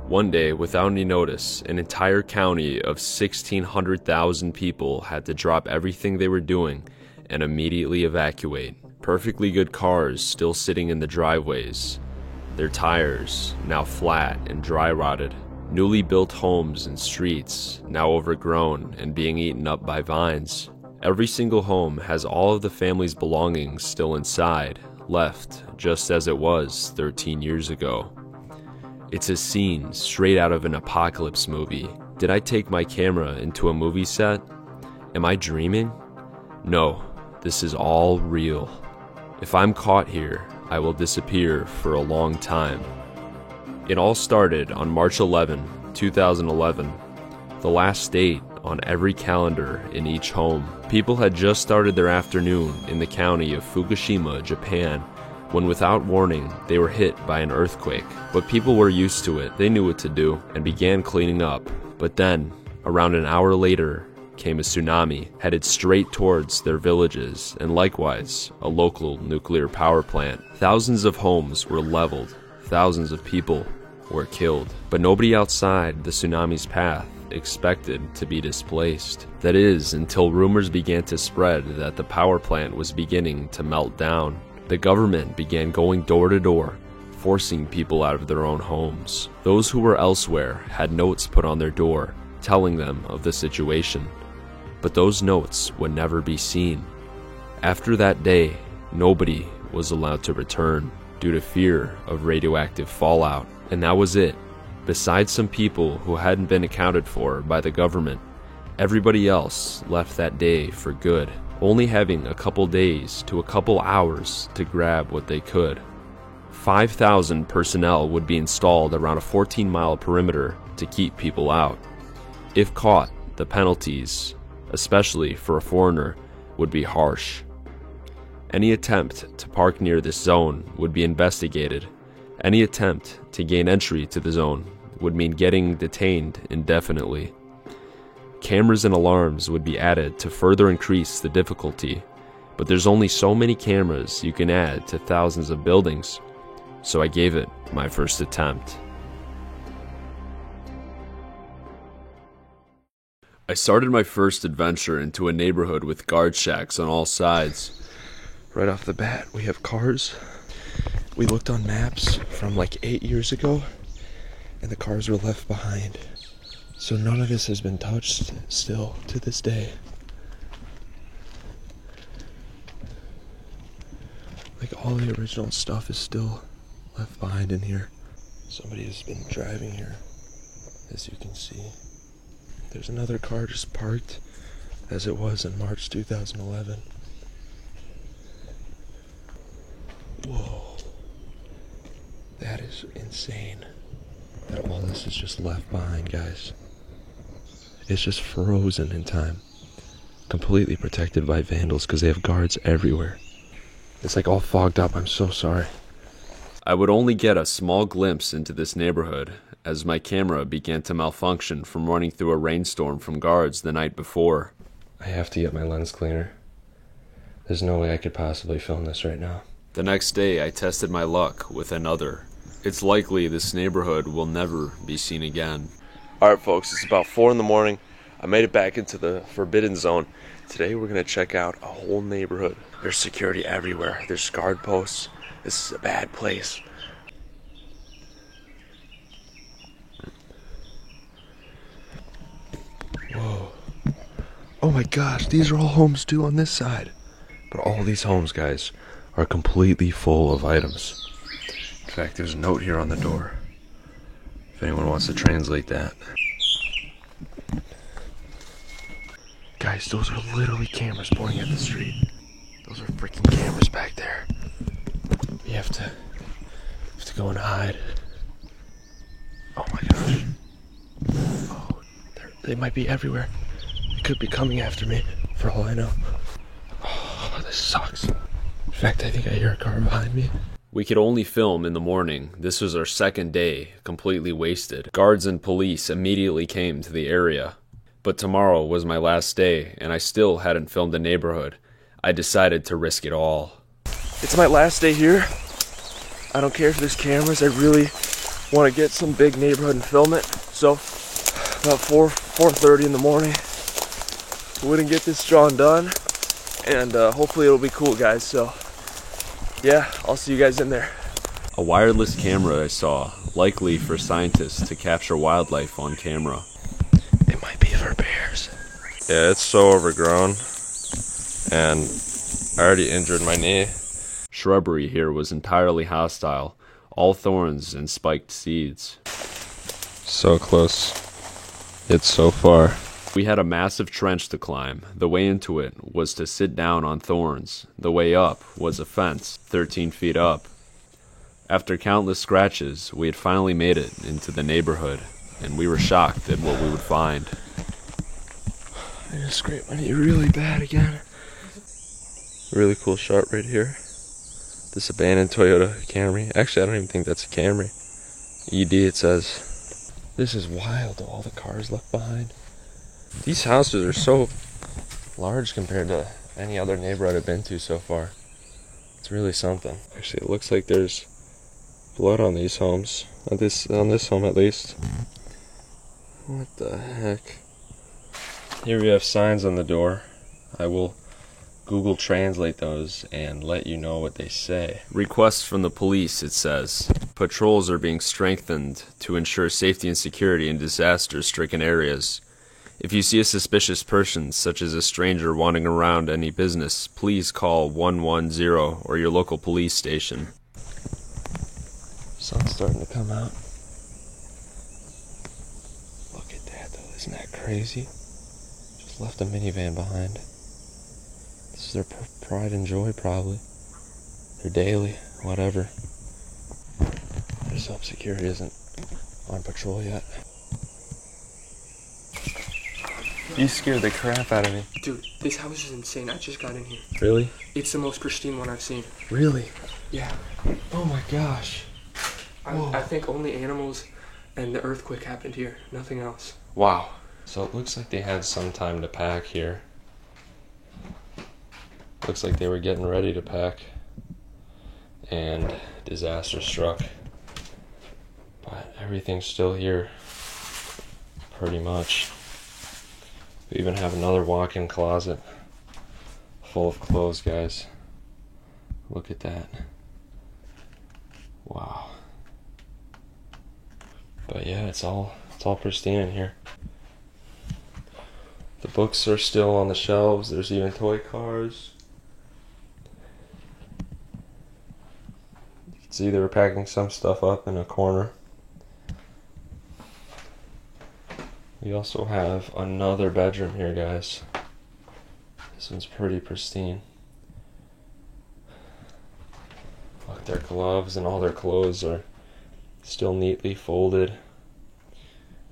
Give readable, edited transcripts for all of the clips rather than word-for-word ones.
One day, without any notice, an entire county of 1,600,000 people had to drop everything they were doing and immediately evacuate. Perfectly good cars still sitting in the driveways, their tires now flat and dry rotted. Newly built homes and streets now overgrown and being eaten up by vines. Every single home has all of the family's belongings still inside, left just as it was 13 years ago. It's a scene straight out of an apocalypse movie. Did I take my camera into a movie set? Am I dreaming? No, this is all real. If I'm caught here, I will disappear for a long time. It all started on March 11, 2011, the last date on every calendar in each home. People had just started their afternoon in the county of Fukushima, Japan, when without warning they were hit by an earthquake. But people were used to it, they knew what to do, and began cleaning up. But then, around an hour later, came a tsunami, headed straight towards their villages, and likewise, a local nuclear power plant. Thousands of homes were leveled, thousands of people were killed, but nobody outside the tsunami's path expected to be displaced. That is, until rumors began to spread that the power plant was beginning to melt down. The government began going door to door, forcing people out of their own homes. Those who were elsewhere had notes put on their door, telling them of the situation. But those notes would never be seen. After that day, nobody was allowed to return due to fear of radioactive fallout. And that was it. Besides some people who hadn't been accounted for by the government, everybody else left that day for good, only having a couple days to a couple hours to grab what they could. 5,000 personnel would be installed around a 14-mile perimeter to keep people out. If caught, the penalties, especially for a foreigner, would be harsh. Any attempt to park near this zone would be investigated. Any attempt to gain entry to the zone would mean getting detained indefinitely. Cameras and alarms would be added to further increase the difficulty, but there's only so many cameras you can add to thousands of buildings, so I gave it my first attempt. I started my first adventure into a neighborhood with guard shacks on all sides. Right off the bat, we have cars. We looked on maps from like 8 years ago, and the cars were left behind. So none of this has been touched still to this day. Like all the original stuff is still left behind in here. Somebody has been driving here, as you can see. There's another car just parked as it was in March 2011. Whoa. That is insane. That all this is just left behind, guys. It's just frozen in time. Completely protected by vandals because they have guards everywhere. It's like all fogged up. I'm so sorry. I would only get a small glimpse into this neighborhood as my camera began to malfunction from running through a rainstorm from guards the night before. I have to get my lens cleaner. There's no way I could possibly film this right now. The next day, I tested my luck with another. It's likely this neighborhood will never be seen again. Alright folks, it's about 4 in the morning. I made it back into the Forbidden Zone. Today we're going to check out a whole neighborhood. There's security everywhere. There's guard posts. This is a bad place. Whoa. Oh my gosh, these are all homes too on this side. But all these homes, guys, are completely full of items. In fact, there's a note here on the door, if anyone wants to translate that. Guys, those are literally cameras pointing at the street. Those are freaking cameras back there. We have to go and hide. Oh my gosh. Oh, they might be everywhere. They could be coming after me, for all I know. Oh, this sucks. In fact, I think I hear a car behind me. We could only film in the morning. This was our second day, completely wasted. Guards and police immediately came to the area. But tomorrow was my last day, and I still hadn't filmed the neighborhood. I decided to risk it all. It's my last day here. I don't care if there's cameras. I really want to get some big neighborhood and film it. So about 4:30 in the morning, we're gonna get this drawing done, and hopefully it'll be cool, guys. So yeah, I'll see you guys in there. A wireless camera I saw, likely for scientists to capture wildlife on camera. It might be for bears. Yeah, it's so overgrown, and I already injured my knee. Shrubbery here was entirely hostile, all thorns and spiked seeds. So close, yet so far. We had a massive trench to climb. The way into it was to sit down on thorns. The way up was a fence, 13 feet up. After countless scratches, we had finally made it into the neighborhood, and we were shocked at what we would find. I just scraped my knee really bad again. Really cool shot right here. This abandoned Toyota Camry. Actually, I don't even think that's a Camry. ED it says. This is wild, all the cars left behind. These houses are so large compared to any other neighborhood I've been to so far. It's really something. Actually, it looks like there's blood on these homes. On this home at least. What the heck? Here we have signs on the door. I will Google Translate those and let you know what they say. Requests from the police, it says. Patrols are being strengthened to ensure safety and security in disaster-stricken areas. If you see a suspicious person, such as a stranger wandering around any business, please call 110 or your local police station. Sun's starting to come out. Look at that though, isn't that crazy? Just left a minivan behind. This is their pride and joy probably. Their daily, whatever. I just hope security isn't on patrol yet. You scared the crap out of me. Dude, this house is insane. I just got in here. Really? It's the most pristine one I've seen. Really? Yeah. Oh my gosh. I think only animals and the earthquake happened here. Nothing else. Wow. So it looks like they had some time to pack here. Looks like they were getting ready to pack. And disaster struck. But everything's still here. Pretty much. We even have another walk-in closet full of clothes, guys. Look at that. Wow. But yeah, it's all pristine in here. The books are still on the shelves. There's even toy cars. You can see they were packing some stuff up in a corner. We also have another bedroom here, guys. This one's pretty pristine. Look, their gloves and all their clothes are still neatly folded.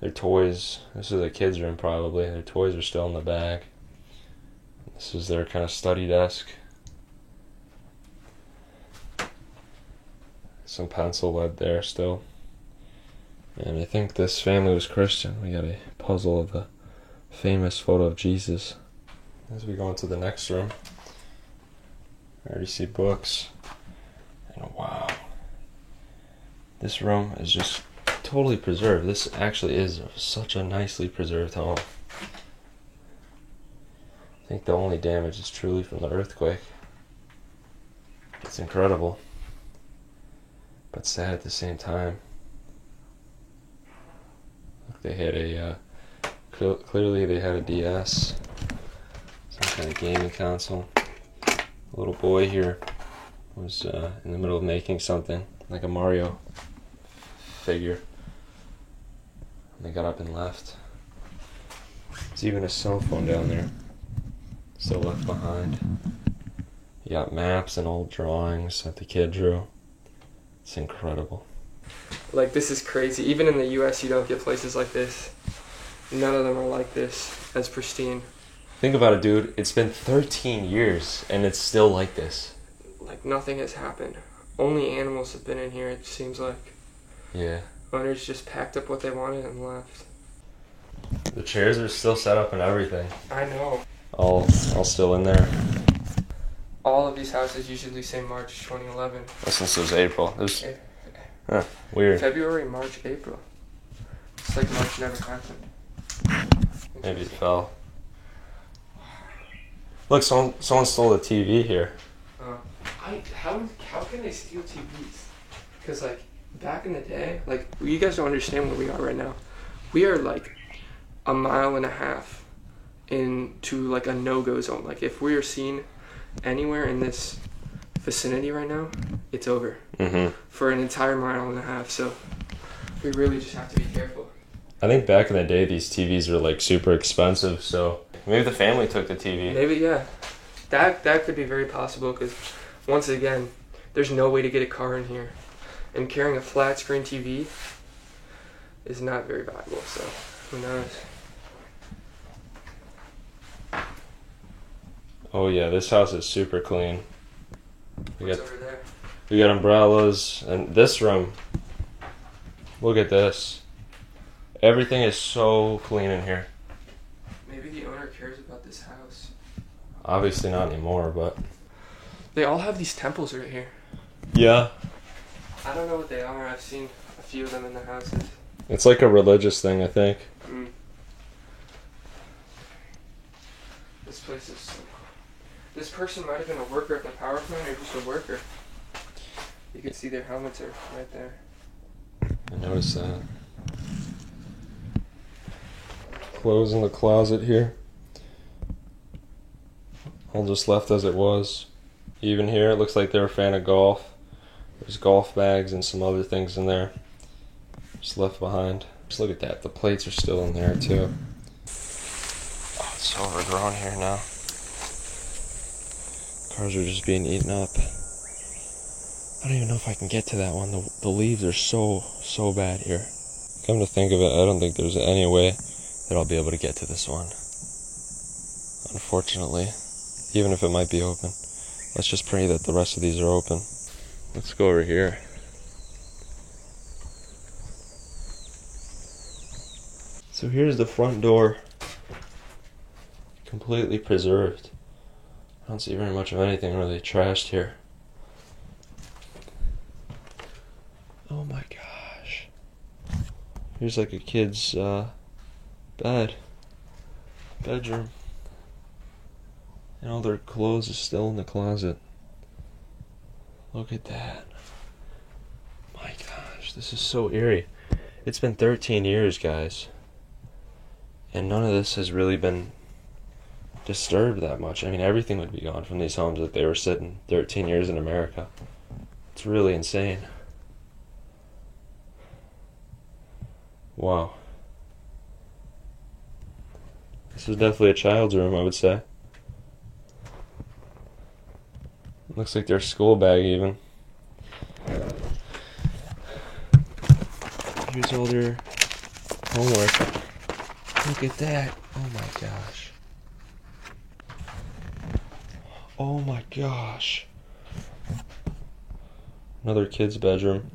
Their toys, this is a kid's room probably, their toys are still in the bag. This is their kind of study desk. Some pencil lead there still. And I think this family was Christian. We got a puzzle of the famous photo of Jesus. As we go into the next room, I already see books. And wow. This room is just totally preserved. This actually is such a nicely preserved home. I think the only damage is truly from the earthquake. It's incredible, but sad at the same time. Look, they had a clearly they had a DS, some kind of gaming console. A little boy here was in the middle of making something like a Mario figure. And they got up and left. There's even a cell phone down there, still left behind. You got maps and old drawings that the kid drew. It's incredible. Like, this is crazy. Even in the US, you don't get places like this. None of them are like this, as pristine. Think about it, dude. It's been 13 years and it's still like this. Like, nothing has happened. Only animals have been in here, it seems like. Yeah. Owners just packed up what they wanted and left. The chairs are still set up and everything. I know. All still in there. All of these houses usually say March 2011. Since it was April. Huh, weird. February, March, April. It's like March never happened. Maybe it fell. Look, someone stole the TV here. How can they steal TVs? Because like back in the day, like you guys don't understand where we are right now. We are like a mile and a half into like a no-go zone. Like if we are seen anywhere in this vicinity right now, it's over for an entire mile and a half. So we really just have to be careful. I think back in the day, these TVs were like super expensive, so maybe the family took the TV. Maybe, yeah. That could be very possible because, once again, there's no way to get a car in here. And carrying a flat screen TV is not very valuable, so who knows. Oh yeah, this house is super clean. What's over there? We got umbrellas, and this room, look at this. Everything is so clean in here. Maybe the owner cares about this house. Obviously not anymore, but... They all have these temples right here. Yeah. I don't know what they are. I've seen a few of them in the houses. It's like a religious thing, I think. This place is so cool. This person might have been a worker at the power plant or just a worker. You can see their helmets are right there. I noticed that. Clothes in the closet here. All just left as it was. Even here, it looks like they're a fan of golf. There's golf bags and some other things in there. Just left behind. Just look at that. The plates are still in there too. Oh, it's so overgrown here now. Cars are just being eaten up. I don't even know if I can get to that one. The leaves are so bad here. Come to think of it, I don't think there's any way that I'll be able to get to this one. Unfortunately. Even if it might be open. Let's just pray that the rest of these are open. Let's go over here. So here's the front door. Completely preserved. I don't see very much of anything really trashed here. Oh my gosh. Here's like a kid's bedroom. And all their clothes are still in the closet. Look at that. My gosh, this is so eerie. It's been 13 years, guys. And none of this has really been disturbed that much. I mean, everything would be gone from these homes if they were sitting 13 years in America. It's really insane. Wow. This is definitely a child's room, I would say. Looks like their school bag even. Here's all their homework. Look at that. Oh my gosh. Oh my gosh. Another kid's bedroom.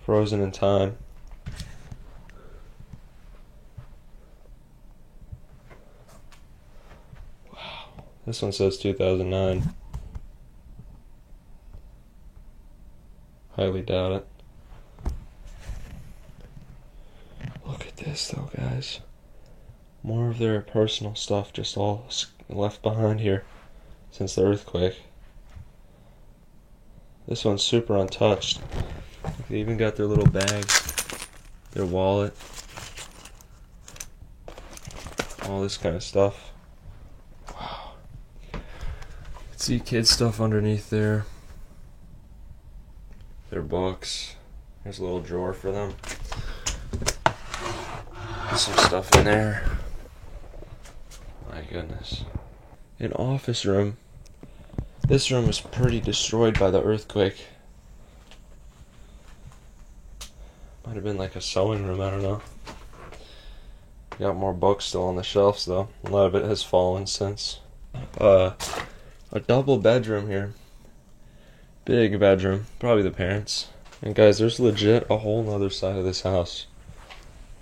Frozen in time. Wow. This one says 2009. Highly doubt it. Look at this though, guys. More of their personal stuff just all left behind here since the earthquake. This one's super untouched. They even got their little bag, their wallet, all this kind of stuff. Wow. See kids' stuff underneath there. Their books. There's a little drawer for them. There's some stuff in there. My goodness. An office room. This room was pretty destroyed by the earthquake. Might have been like a sewing room, I don't know. Got more books still on the shelves though. A lot of it has fallen since. A double bedroom here. Big bedroom, probably the parents. And guys, there's legit a whole nother side of this house.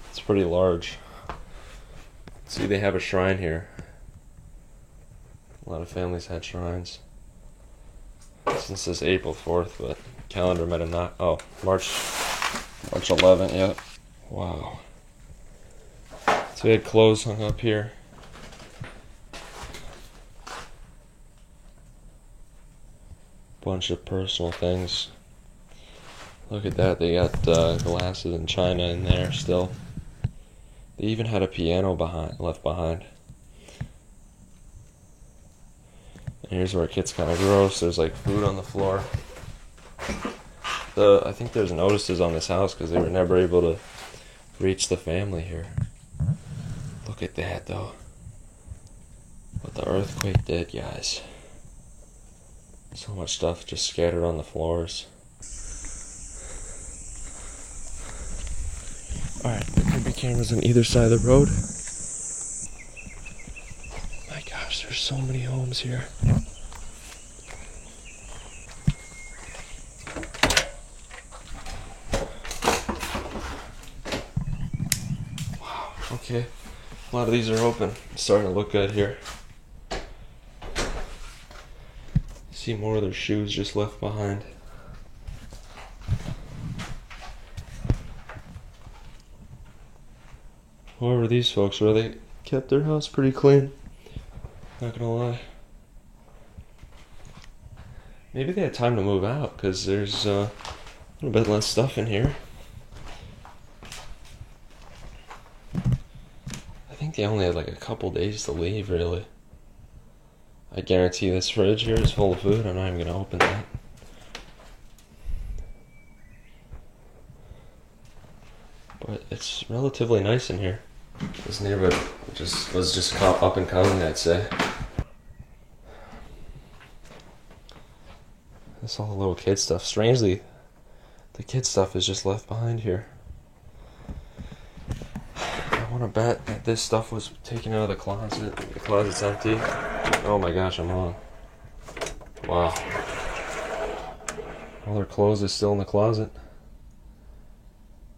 It's pretty large. See, they have a shrine here. A lot of families had shrines. Since it's April 4th, but calendar might have not. Oh, March 11th, yep. Wow. So we had clothes hung up here. Bunch of personal things. Look at that, they got glasses and china in there still. They even had a piano left behind. And here's where it gets kind of gross. There's like food on the floor. I think there's notices on this house because they were never able to reach the family here. Look at that though. What the earthquake did, guys. So much stuff just scattered on the floors. Alright, there could be cameras on either side of the road. My gosh, there's so many homes here. Wow, okay. A lot of these are open. It's starting to look good here. See more of their shoes just left behind. However, these folks really kept their house pretty clean. Not gonna lie. Maybe they had time to move out because there's a little bit less stuff in here. I think they only had like a couple days to leave, really. I guarantee this fridge here is full of food. I'm not even gonna open that. But it's relatively nice in here. This neighborhood was just up and coming, I'd say. This all the little kid stuff. Strangely, the kid stuff is just left behind here. I want to bet that this stuff was taken out of the closet. The closet's empty. Oh my gosh, I'm wrong. Wow. All their clothes is still in the closet.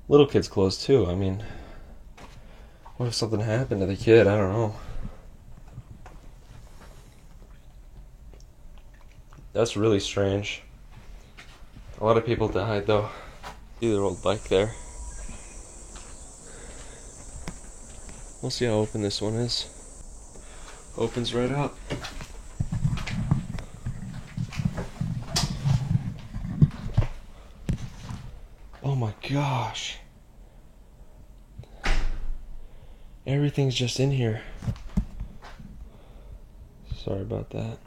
Little kid's clothes too. I mean, what if something happened to the kid? I don't know. That's really strange. A lot of people died though. See their old bike there. We'll see how open this one is. Opens right up. Oh my gosh. Everything's just in here. Sorry about that.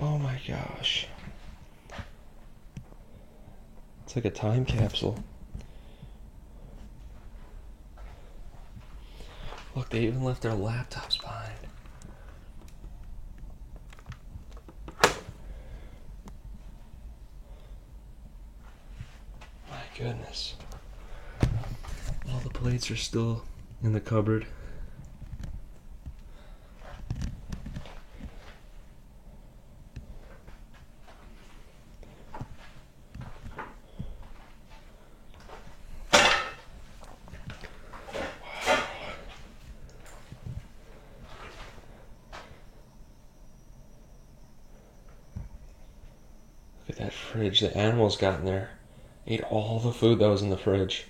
Oh my gosh. It's like a time capsule. Look, they even left their laptops behind. My goodness. All the plates are still in the cupboard. Look at that fridge. The animals got in there. Ate all the food that was in the fridge.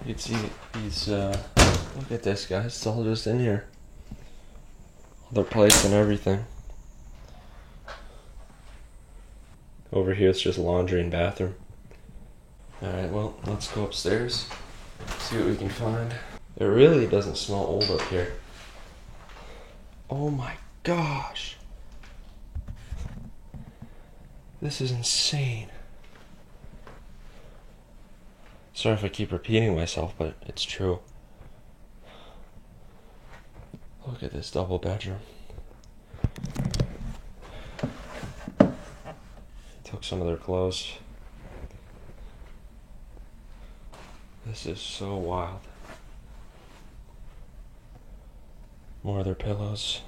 You'd see these, look at this, guys. It's all just in here. All their plates and everything. Over here it's just laundry and bathroom. Alright, well, let's go upstairs. See what we can find. It really doesn't smell old up here. Oh my gosh. This is insane. Sorry if I keep repeating myself, but it's true. Look at this double bedroom. Took some of their clothes. This is so wild. More of their pillows.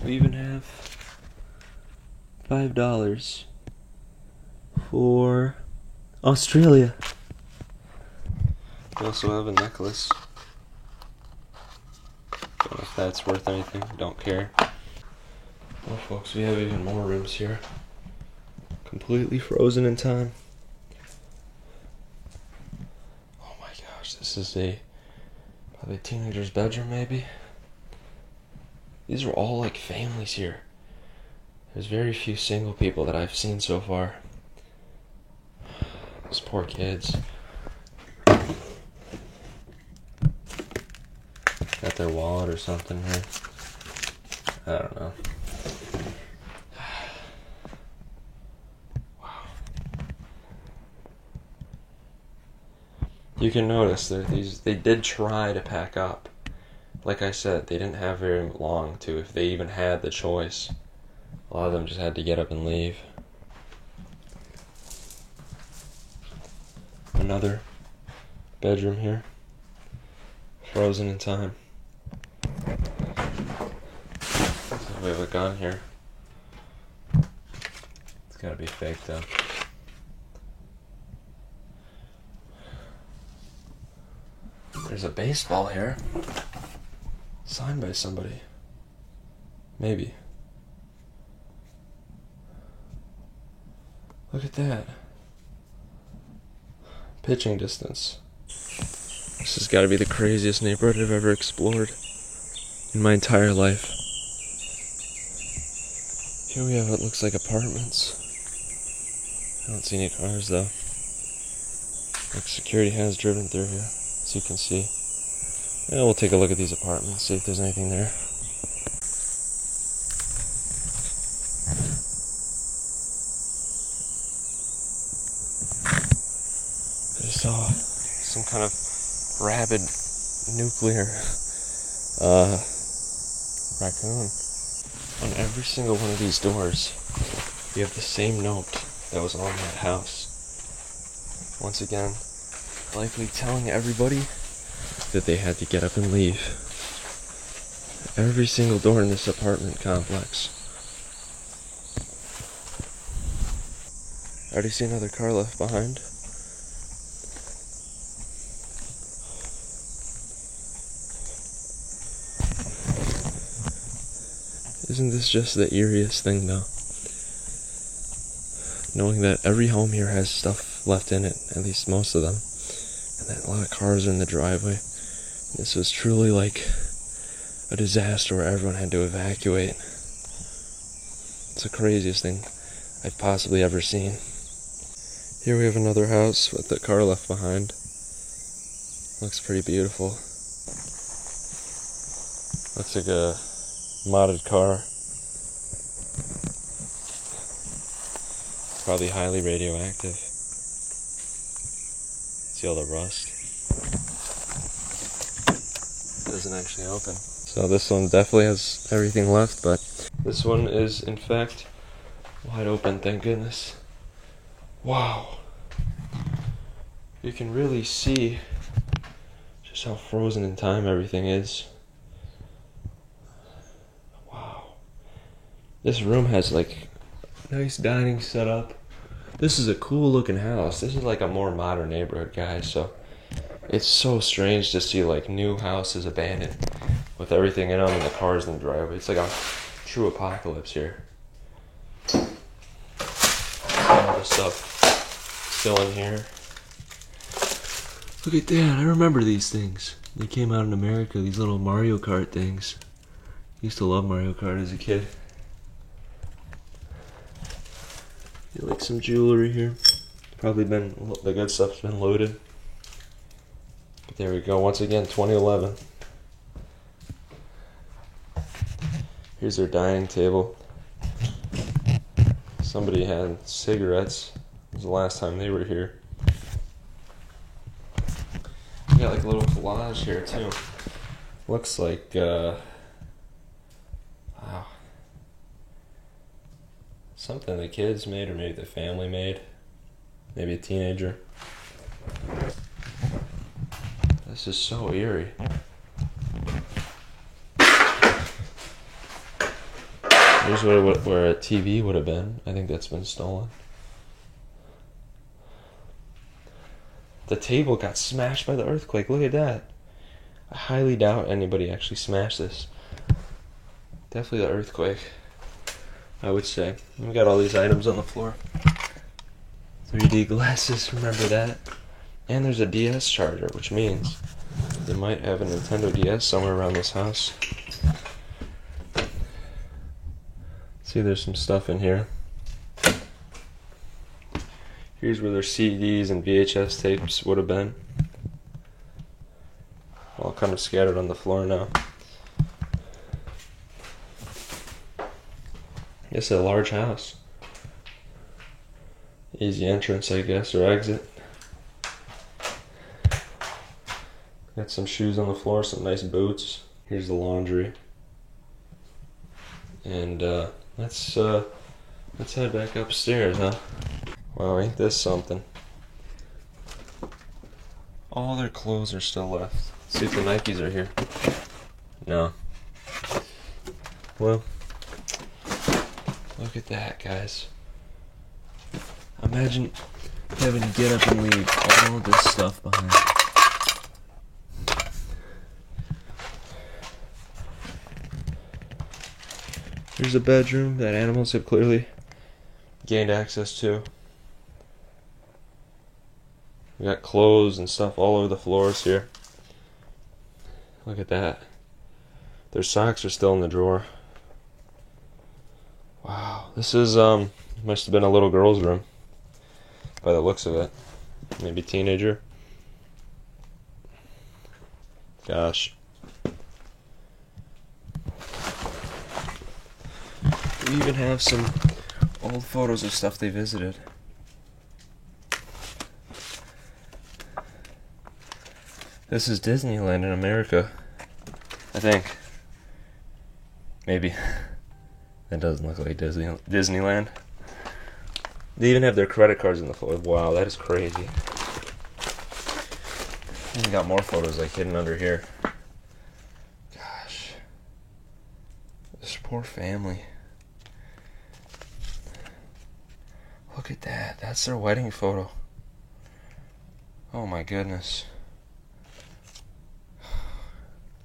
We even have $5 for Australia. We also have a necklace. Don't know if that's worth anything. Don't care. Well, folks, we have even more rooms here. Completely frozen in time. Oh my gosh, this is probably a teenager's bedroom, maybe. These are all like families here. There's very few single people that I've seen so far. Those poor kids. Got their wallet or something here. I don't know. Wow. You can notice that they did try to pack up. Like I said, they didn't have very long to, if they even had the choice. A lot of them just had to get up and leave. Another bedroom here. Frozen in time. We have a gun here. It's gotta be fake though. There's a baseball here. Signed by somebody. Maybe. Look at that. Pitching distance. This has got to be the craziest neighborhood I've ever explored in my entire life. Here we have what looks like apartments. I don't see any cars though. Like security has driven through here, as you can see. Yeah, we'll take a look at these apartments, see if there's anything there. I just saw some kind of rabid nuclear raccoon. On every single one of these doors, you have the same note that was on that house. Once again, likely telling everybody that they had to get up and leave. Every single door in this apartment complex. I already see another car left behind. Isn't this just the eeriest thing though? Knowing that every home here has stuff left in it, at least most of them, and that a lot of cars are in the driveway. This was truly like a disaster where everyone had to evacuate. It's the craziest thing I've possibly ever seen. Here we have another house with the car left behind. Looks pretty beautiful. Looks like a modded car. Probably highly radioactive. See all the rust? It doesn't actually open. So this one definitely has everything left, but this one is in fact wide open, thank goodness. Wow. You can really see just how frozen in time everything is. Wow. This room has like nice dining setup. This is a cool looking house. This is like a more modern neighborhood, guys, so it's so strange to see like new houses abandoned with everything in them and the cars in the driveway. It's like a true apocalypse here. All the stuff still in here. Look at that, I remember these things. They came out in America, these little Mario Kart things. I used to love Mario Kart as a kid. You like some jewelry here. Probably been, the good stuff's been loaded. But there we go, once again, 2011. Here's their dining table. Somebody had cigarettes. It was the last time they were here. We got like a little collage here too. Looks like, wow. Something the kids made, or maybe the family made. Maybe a teenager. This is so eerie. Here's where a TV would have been. I think that's been stolen. The table got smashed by the earthquake. Look at that. I highly doubt anybody actually smashed this. Definitely the earthquake, I would say. We got all these items on the floor. 3D glasses, remember that? And there's a DS charger, which means they might have a Nintendo DS somewhere around this house. See, there's some stuff in here. Here's where their CDs and VHS tapes would have been. All kind of scattered on the floor now. It's a large house. Easy entrance, I guess, or exit. Got some shoes on the floor, some nice boots. Here's the laundry. And let's head back upstairs, huh? Wow, ain't this something? All their clothes are still left. Let's see if the Nikes are here. No. Well, look at that, guys. Imagine having to get up and leave all of this stuff behind. Here's a bedroom that animals have clearly gained access to. We got clothes and stuff all over the floors here. Look at that. Their socks are still in the drawer. Wow, this is must have been a little girl's room by the looks of it. Maybe teenager. Gosh. We even have some old photos of stuff they visited. This is Disneyland in America, I think. Maybe. That doesn't look like Disneyland. They even have their credit cards in the photo. Wow, that is crazy. And we got more photos like hidden under here. Gosh. This poor family. Look at that. That's their wedding photo. Oh my goodness.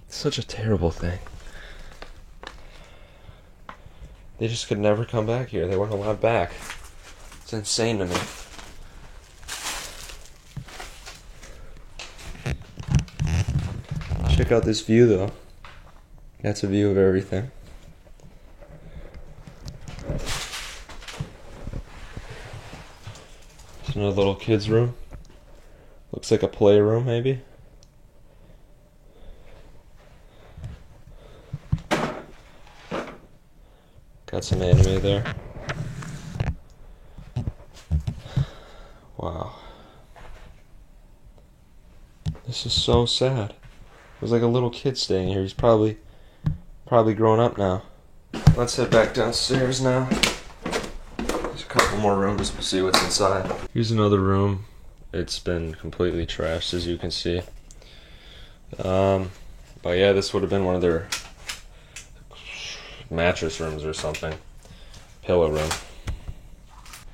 Such a terrible thing. They just could never come back here. They weren't allowed back. It's insane to me. Check out this view though. That's a view of everything. It's another little kid's room. Looks like a playroom maybe. Got some anime there. Wow. This is so sad. There's like a little kid staying here. He's probably grown up now. Let's head back downstairs now. There's a couple more rooms. We'll see what's inside. Here's another room. It's been completely trashed, as you can see. But yeah, this would have been one of their mattress rooms or something. Pillow room.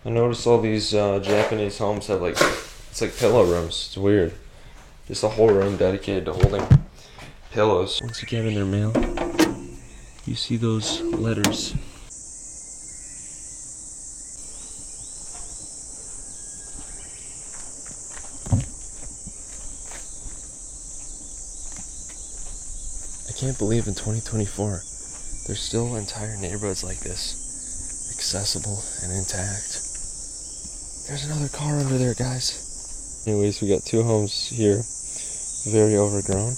I noticed all these Japanese homes have like, it's like pillow rooms. It's weird. Just a whole room dedicated to holding pillows. Once again in their mail, you see those letters. I can't believe in 2024 there's still entire neighborhoods like this, accessible and intact. There's another car under there, guys. Anyways, we got two homes here, very overgrown.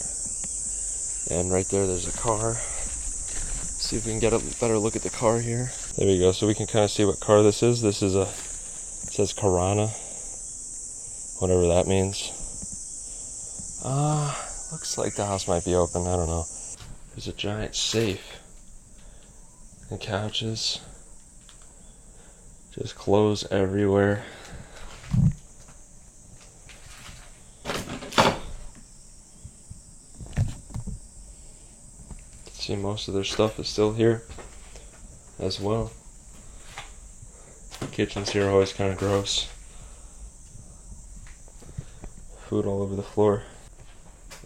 And right there's a car. See if we can get a better look at the car here. There we go, so we can kind of see what car this is. This is it says Karana, whatever that means. Looks like the house might be open, I don't know. There's a giant safe. And couches. Just clothes everywhere. See, most of their stuff is still here as well. Kitchens here are always kind of gross. food all over the floor.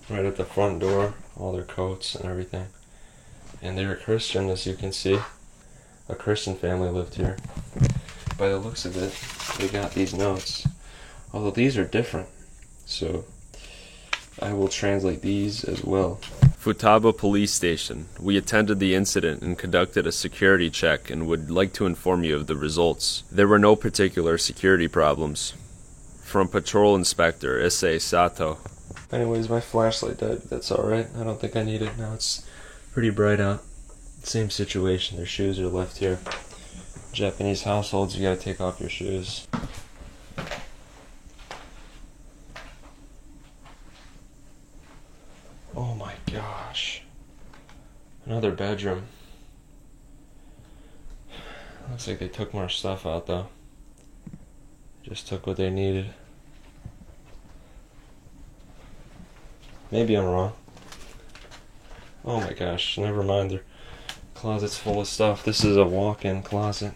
Right at the front door, all their coats and everything. And they were Christian, as you can see. A Christian family lived here. By the looks of it, they got these notes. Although these are different. So I will translate these as well. Futaba Police Station. We attended the incident and conducted a security check and would like to inform you of the results. There were no particular security problems. From Patrol Inspector Issei Sato. Anyways, my flashlight died, but that's alright. I don't think I need it now. It's pretty bright out. Same situation. Their shoes are left here. Japanese households, you gotta take off your shoes. Oh my gosh. Another bedroom. Looks like they took more stuff out though. Just took what they needed. Maybe I'm wrong. Oh my gosh, never mind. Their closet's full of stuff. This is a walk-in closet.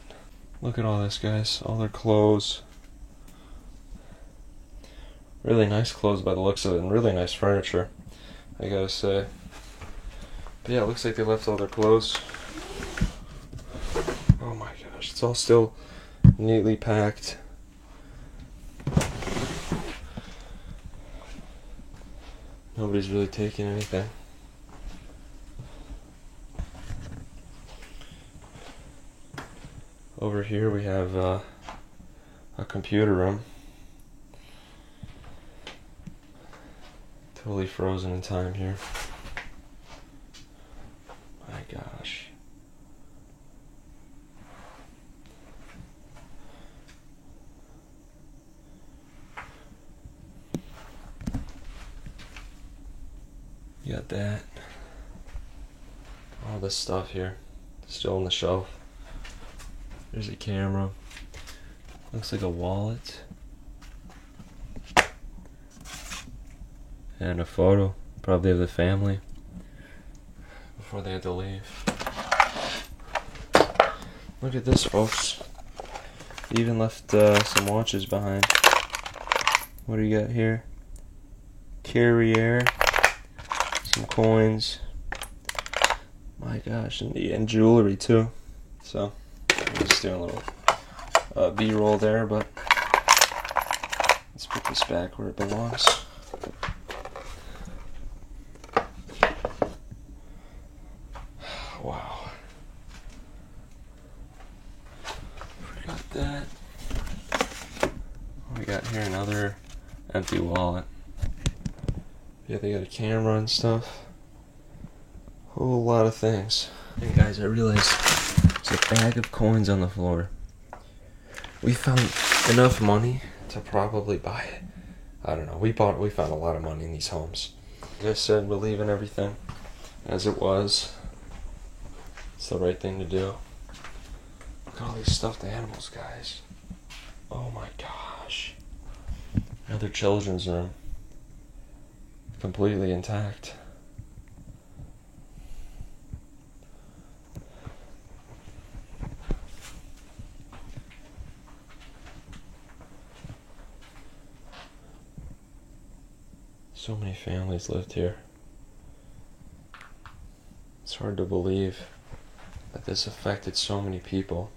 Look at all this, guys. All their clothes. Really nice clothes by the looks of it, and really nice furniture, I gotta say. But yeah, it looks like they left all their clothes. Oh my gosh, it's all still neatly packed. Nobody's really taking anything. Over here we have a computer room. Totally frozen in time here. My gosh. You got that. All this stuff here. Still on the shelf. There's a camera. Looks like a wallet. And a photo, probably of the family, before they had to leave. Look at this, folks. They even left some watches behind. What do you got here? Carrier. Some coins. My gosh, and jewelry too. So, I'm just doing a little B-roll there, but let's put this back where it belongs. Wow. Forgot that. What we got here? Another empty wallet. Yeah, they got a camera and stuff. Whole lot of things. And guys, I realized there's a bag of coins on the floor. We found enough money to probably buy it. I don't know. We found a lot of money in these homes. Like I said, we're leaving everything as it was. It's the right thing to do. Look at all these stuffed animals, guys. Oh my gosh. Another children's room. Completely intact. So many families lived here. It's hard to believe that this affected so many people.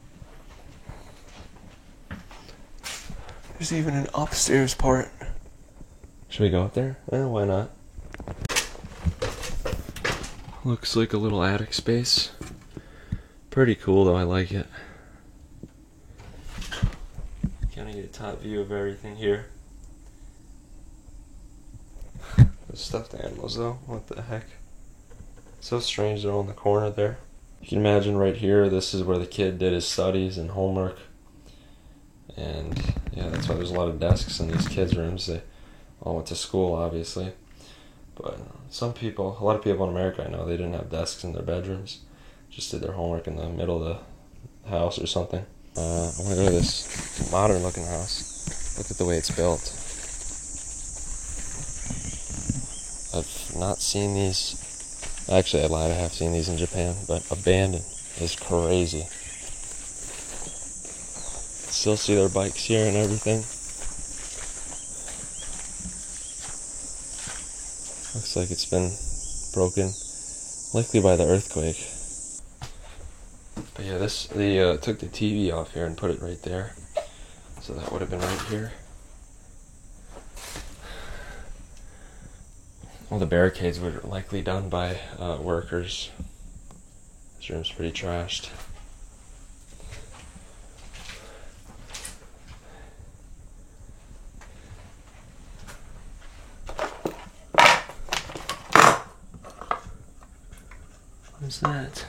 There's even an upstairs part. Should we go up there? Why not? Looks like a little attic space. Pretty cool though, I like it. Kinda get a top view of everything here. The stuffed animals though, what the heck? So strange they're all in the corner there. You can imagine right here, this is where the kid did his studies and homework. And yeah, that's why there's a lot of desks in these kids' rooms. They all went to school, obviously. But a lot of people in America I know, they didn't have desks in their bedrooms. Just did their homework in the middle of the house or something. I want to go to this modern looking house. Look at the way it's built. I've not seen these. Actually, I lied, I have seen these in Japan, but abandoned is crazy. Still see their bikes here and everything. Looks like it's been broken, likely by the earthquake. But yeah, they took the TV off here and put it right there. So that would have been right here. All the barricades were likely done by workers. This room's pretty trashed. What's that?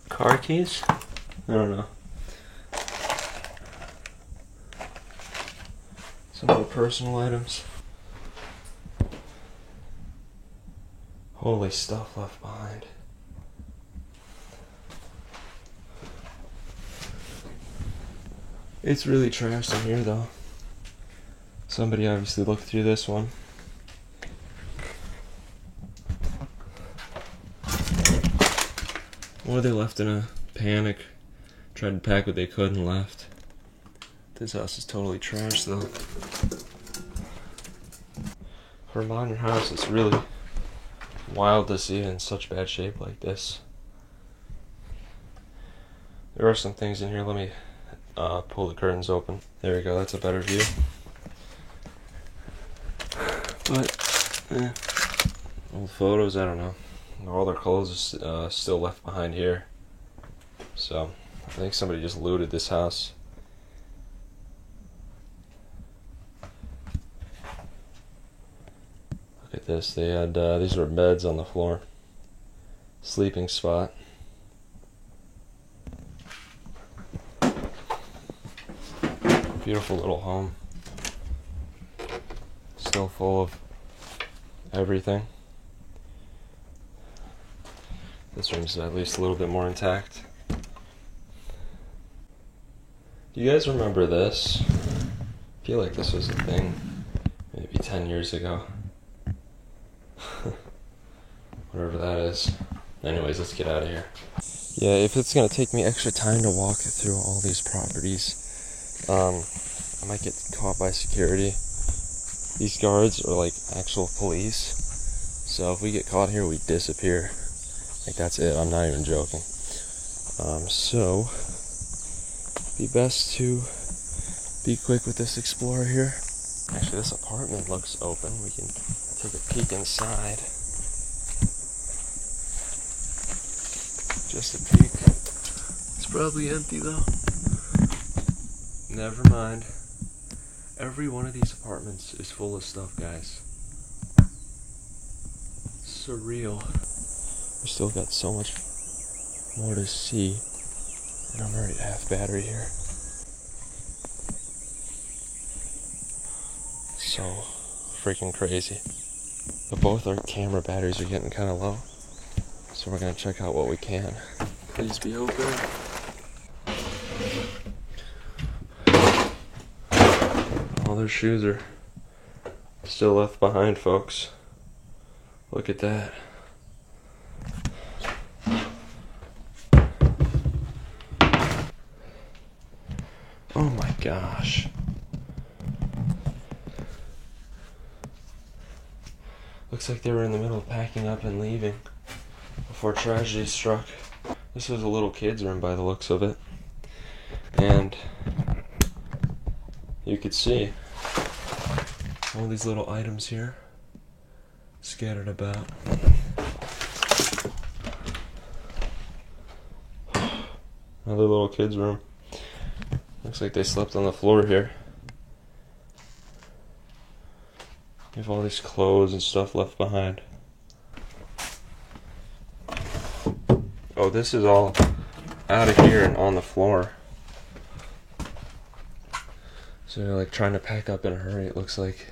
Car keys? I don't know. Some more personal items. Holy stuff left behind. It's really trashed in here though. Somebody obviously looked through this one. Or they left in a panic, tried to pack what they could and left. This house is totally trashed though. For a modern house, it's really wild to see it in such bad shape like this. There are some things in here. Let me pull the curtains open. There we go, that's a better view. But, old photos, I don't know. All their clothes are still left behind here. So, I think somebody just looted this house. Look at this, they had, these were beds on the floor. Sleeping spot. Beautiful little home. Still full of everything. This room's at least a little bit more intact. Do you guys remember this? I feel like this was a thing maybe 10 years ago. Whatever that is. Anyways, let's get out of here. Yeah, if it's gonna take me extra time to walk through all these properties, I might get caught by security. These guards are like actual police. So if we get caught here, we disappear. Like that's it, I'm not even joking. So, be best to be quick with this Explorer here. Actually, this apartment looks open. We can take a peek inside. Just a peek. It's probably empty though. Never mind. Every one of these apartments is full of stuff, guys. Surreal. We still got so much more to see. And I'm already at half battery here. So freaking crazy. But both our camera batteries are getting kind of low. So we're going to check out what we can. Please be open. All their shoes are still left behind, folks. Look at that. Oh my gosh. Looks like they were in the middle of packing up and leaving before tragedy struck. This was a little kid's room by the looks of it. And you could see all these little items here scattered about. Another little kid's room. Looks like they slept on the floor here. You have all these clothes and stuff left behind. Oh, this is all out of here and on the floor. So they're like trying to pack up in a hurry, it looks like.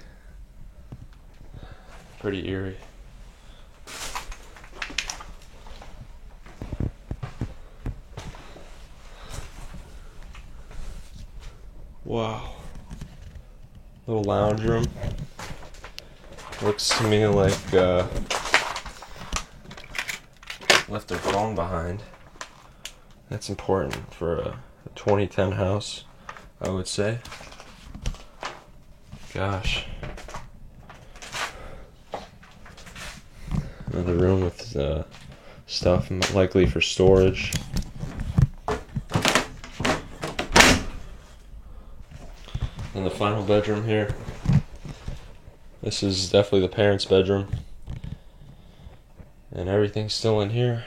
Pretty eerie. Wow. Little lounge room. Looks to me like left their phone behind. That's important for a 2010 house, I would say. Gosh. Another room with stuff likely for storage. And the final bedroom here. This is definitely the parents' bedroom. And everything's still in here.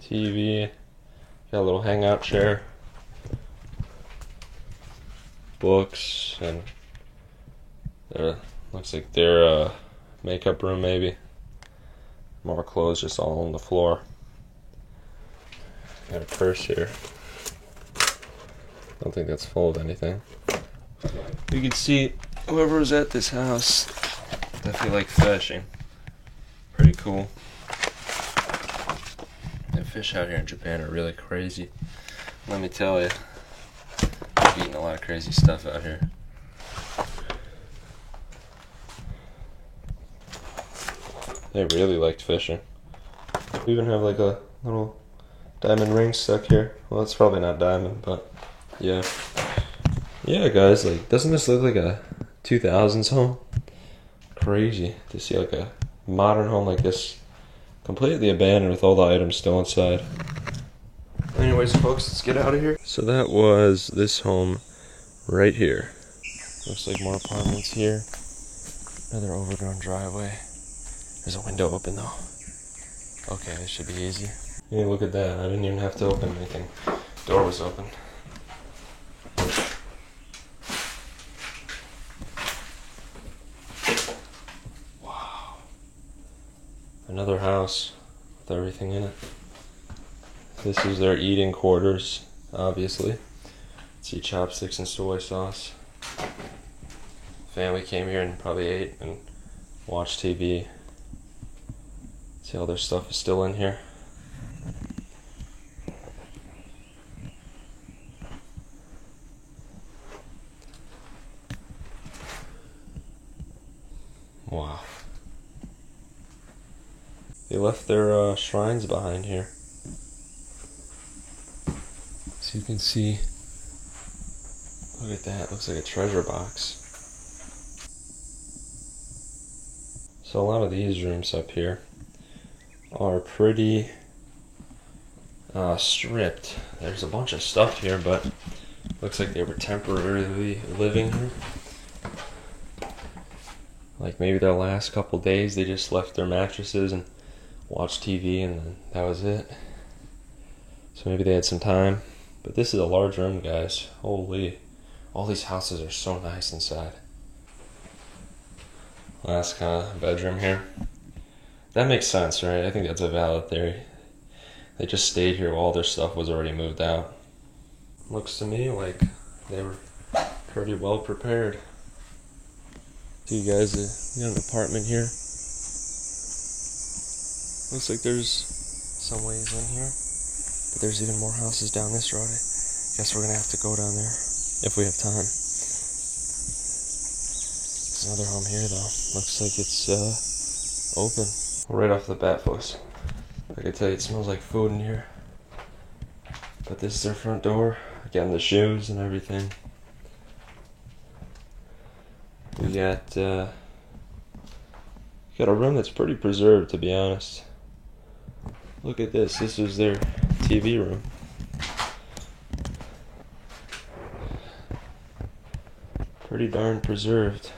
TV. Got a little hangout chair. Books, and there looks like their makeup room maybe. More clothes just all on the floor. Got a purse here. Don't think that's full of anything. You can see whoever was at this house definitely like fishing. Pretty cool. The fish out here in Japan are really crazy. Let me tell you. Eating a lot of crazy stuff out here. They really liked fishing. We even have like a little diamond ring stuck here. Well, it's probably not diamond, but yeah. Yeah, guys, like, doesn't this look like a 2000s home? Crazy to see like a modern home like this, completely abandoned with all the items still inside. Anyways, folks, let's get out of here. So that was this home right here. Looks like more apartments here. Another overgrown driveway. There's a window open though. Okay, this should be easy. Hey, look at that. I didn't even have to open anything. Door was open. Wow. Another house with everything in it. This is their eating quarters, obviously. See chopsticks and soy sauce. Family came here and probably ate and watched TV. See all their stuff is still in here. Wow. They left their shrines behind here. So you can see, look at that, looks like a treasure box. So a lot of these rooms up here are pretty stripped. There's a bunch of stuff here, but looks like they were temporarily living here. Like maybe their last couple days they just left their mattresses and watched TV and then that was it. So maybe they had some time. But this is a large room, guys. Holy. All these houses are so nice inside. Last kind of bedroom here. That makes sense, right? I think that's a valid theory. They just stayed here while all their stuff was already moved out. Looks to me like they were pretty well prepared. See, you guys, we got an apartment here. Looks like there's some ways in here. But there's even more houses down this road. I guess we're gonna have to go down there if we have time. There's another home here though. Looks like it's open. Right off the bat, folks, I can tell you it smells like food in here. But this is their front door. Again, the shoes and everything. We got a room that's pretty preserved, to be honest. Look at this. This is their TV room. Pretty darn preserved.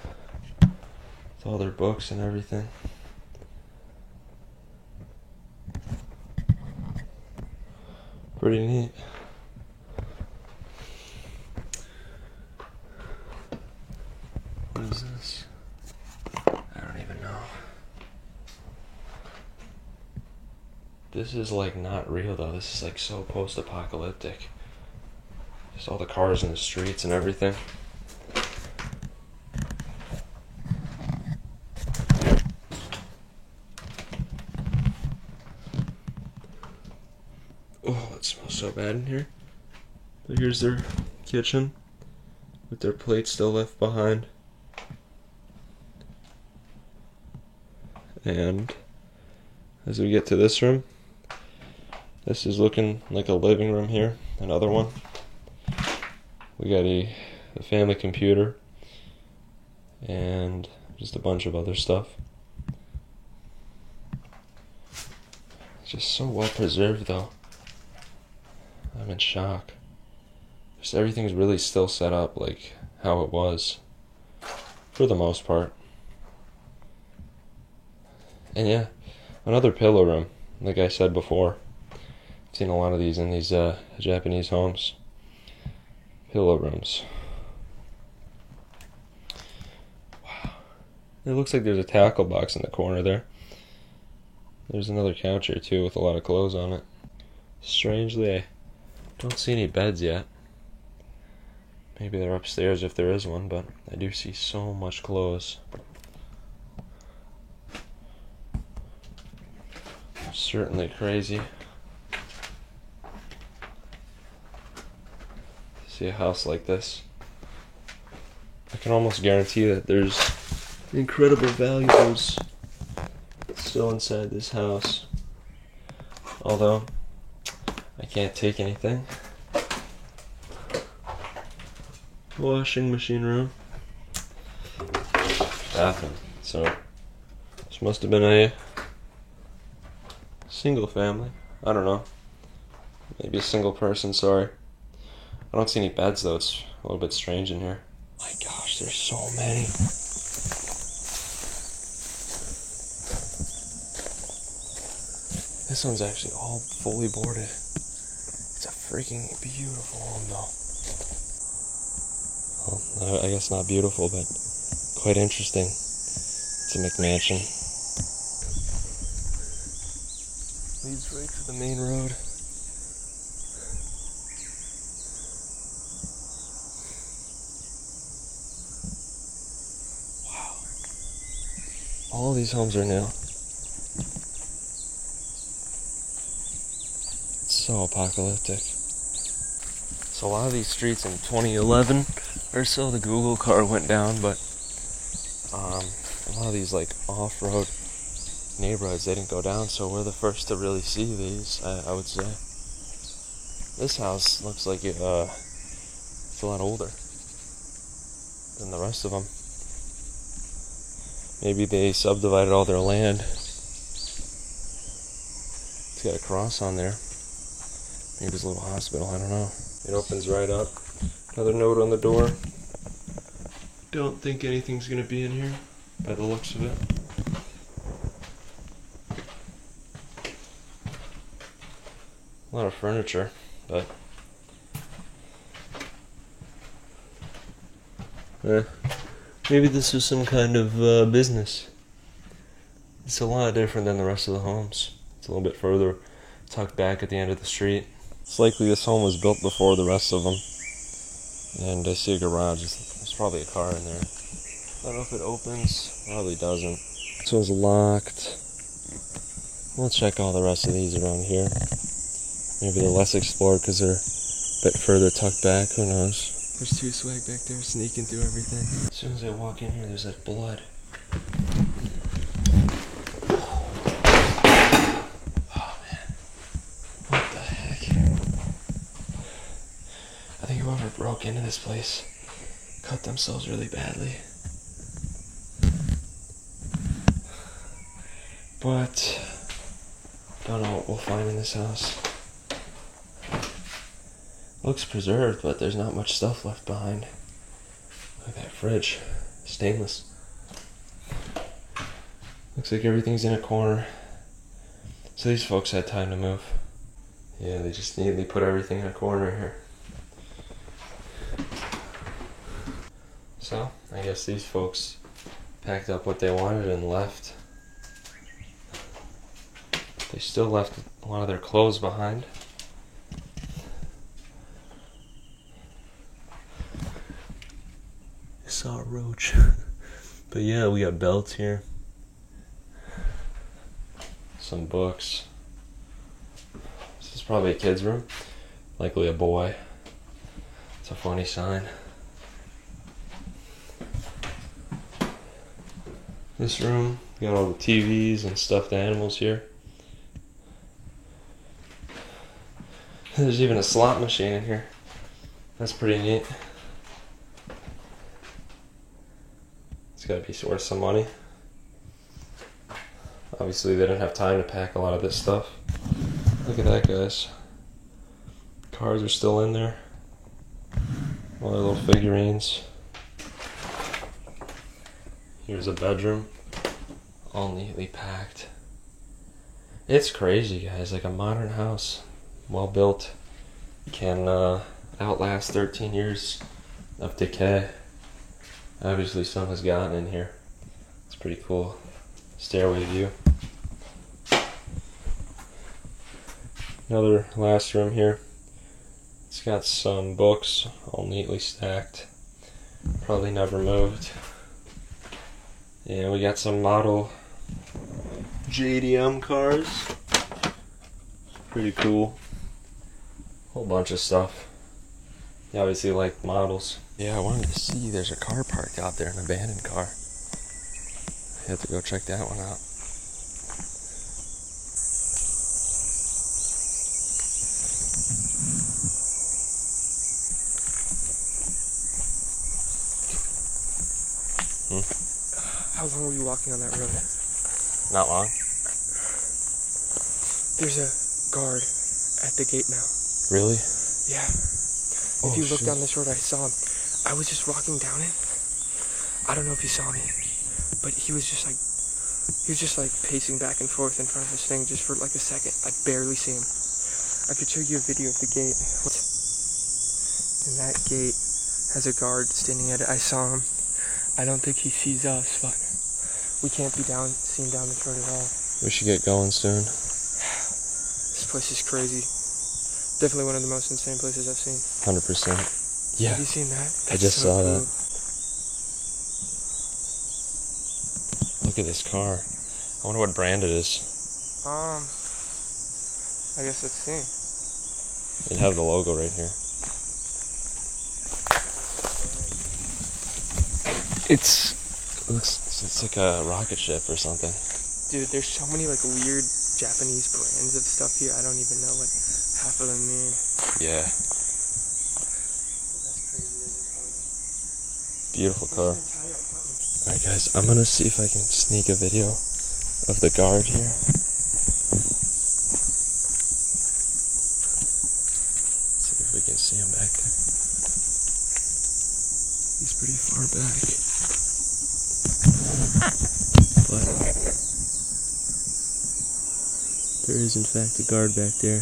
With all their books and everything. Pretty neat. What is this? I don't even know. This is like not real though. This is like so post-apocalyptic. Just all the cars in the streets and everything. Oh, it smells so bad in here. But here's their kitchen with their plates still left behind. And as we get to this room, this is looking like a living room here. Another one. We got the family computer, and just a bunch of other stuff. It's just so well preserved though. I'm in shock. Just everything's really still set up like how it was, for the most part. And yeah, another pillow room, like I said before. I've seen a lot of these in these Japanese homes. Pillow rooms. Wow. It looks like there's a tackle box in the corner there. There's another couch here too with a lot of clothes on it. Strangely, I don't see any beds yet. Maybe they're upstairs if there is one, but I do see so much clothes. Certainly crazy. See a house like this. I can almost guarantee that there's incredible valuables still inside this house. Although, I can't take anything. Washing machine room. Bathroom. So, this must have been a single family. I don't know. Maybe a single person, sorry. I don't see any beds though, it's a little bit strange in here. My gosh, there's so many. This one's actually all fully boarded. It's a freaking beautiful home though. Well, I guess not beautiful, but quite interesting. It's a McMansion. Leads right to the main road. All these homes are new. It's so apocalyptic. So a lot of these streets in 2011 or so, the Google car went down, but a lot of these like off-road neighborhoods, they didn't go down, so we're the first to really see these, I would say. This house looks like it's a lot older than the rest of them. Maybe they subdivided all their land. It's got a cross on there. Maybe it's a little hospital, I don't know. It opens right up. Another note on the door. Don't think anything's gonna be in here, by the looks of it. A lot of furniture, but maybe this was some kind of business. It's a lot different than the rest of the homes. It's a little bit further tucked back at the end of the street. It's likely this home was built before the rest of them. And I see a garage. There's probably a car in there. I don't know if it opens. Probably doesn't. This one's locked. We'll check all the rest of these around here. Maybe they're less explored because they're a bit further tucked back. Who knows? There's two swag back there sneaking through everything. As soon as I walk in here, there's like blood. Oh man. What the heck? I think whoever broke into this place cut themselves really badly. But don't know what we'll find in this house. Looks preserved, but there's not much stuff left behind. Look at that fridge. Stainless. Looks like everything's in a corner. So these folks had time to move. Yeah, they just neatly put everything in a corner here. So, I guess these folks packed up what they wanted and left. They still left a lot of their clothes behind. I saw a roach. But yeah, we got belts here. Some books. This is probably a kid's room. Likely a boy. It's a funny sign. This room, got all the TVs and stuffed animals here. There's even a slot machine in here. That's pretty neat. gotta be worth some money. Obviously, they didn't have time to pack a lot of this stuff. Look at that, guys. Cars are still in there. All their little figurines. Here's a bedroom. All neatly packed. It's crazy, guys. Like a modern house. Well built. Can outlast 13 years of decay. Obviously, some has gotten in here. It's pretty cool. Stairway view. Another last room here. It's got some books all neatly stacked. Probably never moved. Yeah, we got some model JDM cars. Pretty cool. Whole bunch of stuff. You obviously like models. Yeah, I wanted to see, there's a car parked out there, an abandoned car. I have to go check that one out. How long were you walking on that road? Not long. There's a guard at the gate now. Really? Yeah. If you look down this road, I saw him. I was just walking down it. I don't know if you saw me, but he was just like pacing back and forth in front of this thing just for like a second. I barely see him. I could show you a video of the gate. And that gate has a guard standing at it. I saw him. I don't think he sees us, but we can't be seen down this road at all. We should get going soon. This place is crazy. Definitely one of the most insane places I've seen. 100%. Yeah. Have you seen that? I just saw that. Look at this car. I wonder what brand it is. I guess let's see. They have the logo right here. It's like a rocket ship or something. Dude, there's so many like weird Japanese brands of stuff here. I don't even know what half of them mean. Yeah. Beautiful car. Alright guys, I'm gonna see if I can sneak a video of the guard here. See if we can see him back there. He's pretty far back. But there is in fact a guard back there.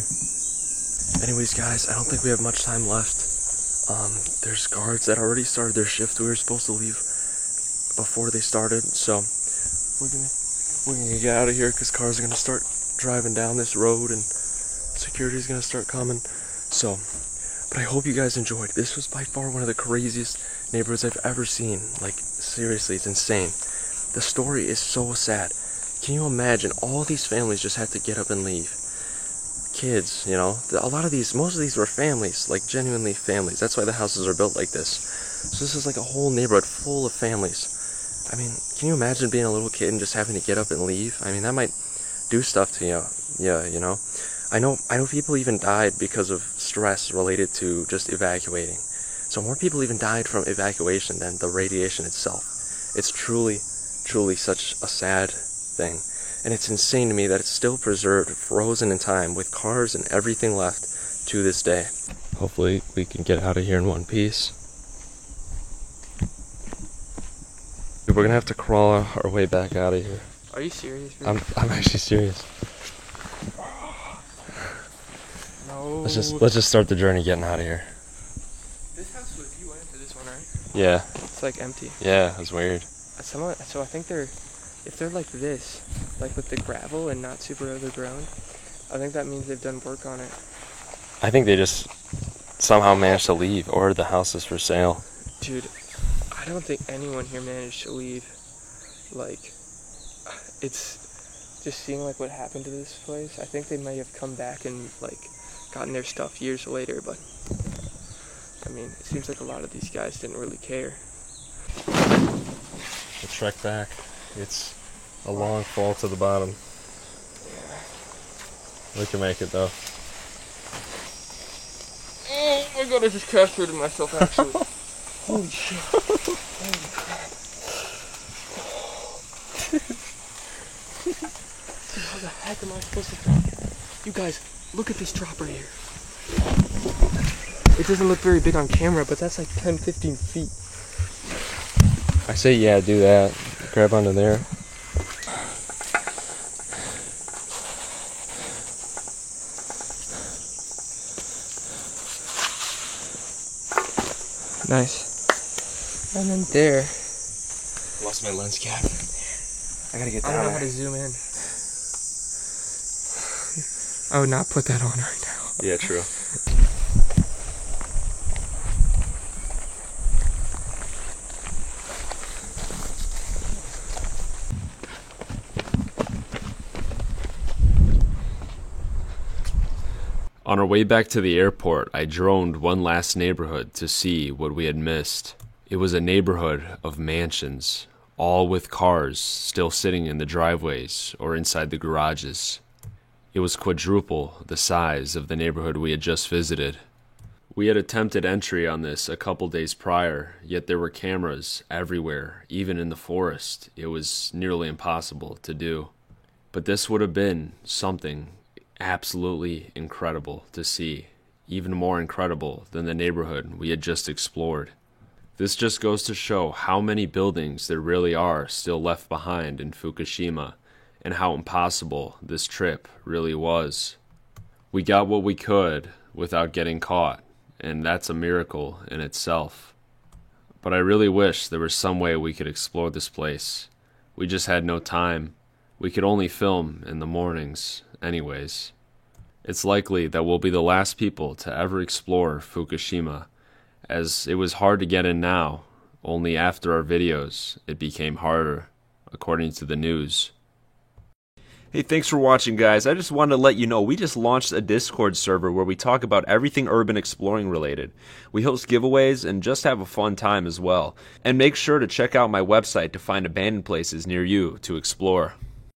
Anyways guys, I don't think we have much time left. There's guards that already started their shift. We were supposed to leave before they started, so we're gonna get out of here because cars are gonna start driving down this road and security's gonna start coming. So, but I hope you guys enjoyed. This was by far one of the craziest neighborhoods I've ever seen. Like, seriously, it's insane. The story is so sad. Can you imagine? All these families just had to get up and leave. Kids, you know, most of these were families, like genuinely families. That's why the houses are built like this. So this is like a whole neighborhood full of families. I mean, can you imagine being a little kid and just having to get up and leave? I mean, that might do stuff to you. Yeah, you know. I know people even died because of stress related to just evacuating. So more people even died from evacuation than the radiation itself. It's truly such a sad thing. And it's insane to me that it's still preserved, frozen in time, with cars and everything left to this day. Hopefully we can get out of here in one piece. We're gonna have to crawl our way back out of here. Are you serious? I'm actually serious. No. Let's just start the journey getting out of here. This house was, you went into this one, right? Yeah. It's like empty. Yeah, it's weird. So I think if they're like this, like with the gravel and not super overgrown, I think that means they've done work on it. I think they just somehow managed to leave, or the house is for sale. Dude, I don't think anyone here managed to leave. Like, it's just seeing like what happened to this place. I think they may have come back and like gotten their stuff years later, but I mean, it seems like a lot of these guys didn't really care. The trek back, it's a long fall to the bottom. We can make it though. Oh my god, I just castrated myself actually. Holy shit. Holy crap. How the heck am I supposed to drop? You guys, look at this drop right here. It doesn't look very big on camera, but that's like 10, 15 feet. I say, yeah, do that. Grab onto there. Nice. And then there. Lost my lens cap. I gotta get I down. don't know how to zoom in. I would not put that on right now. Yeah, true. On our way back to the airport, I droned one last neighborhood to see what we had missed. It was a neighborhood of mansions, all with cars still sitting in the driveways or inside the garages. It was quadruple the size of the neighborhood we had just visited. We had attempted entry on this a couple days prior, yet there were cameras everywhere, even in the forest. It was nearly impossible to do. But this would have been something absolutely incredible to see, even more incredible than the neighborhood we had just explored. This just goes to show how many buildings there really are still left behind in Fukushima, and how impossible this trip really was. We got what we could without getting caught, and that's a miracle in itself. But I really wish there was some way we could explore this place. We just had no time. We could only film in the mornings, anyways. It's likely that we'll be the last people to ever explore Fukushima, as it was hard to get in now. Only after our videos, it became harder, according to the news. Hey, thanks for watching, guys. I just wanted to let you know we just launched a Discord server where we talk about everything urban exploring related. We host giveaways and just have a fun time as well. And make sure to check out my website to find abandoned places near you to explore.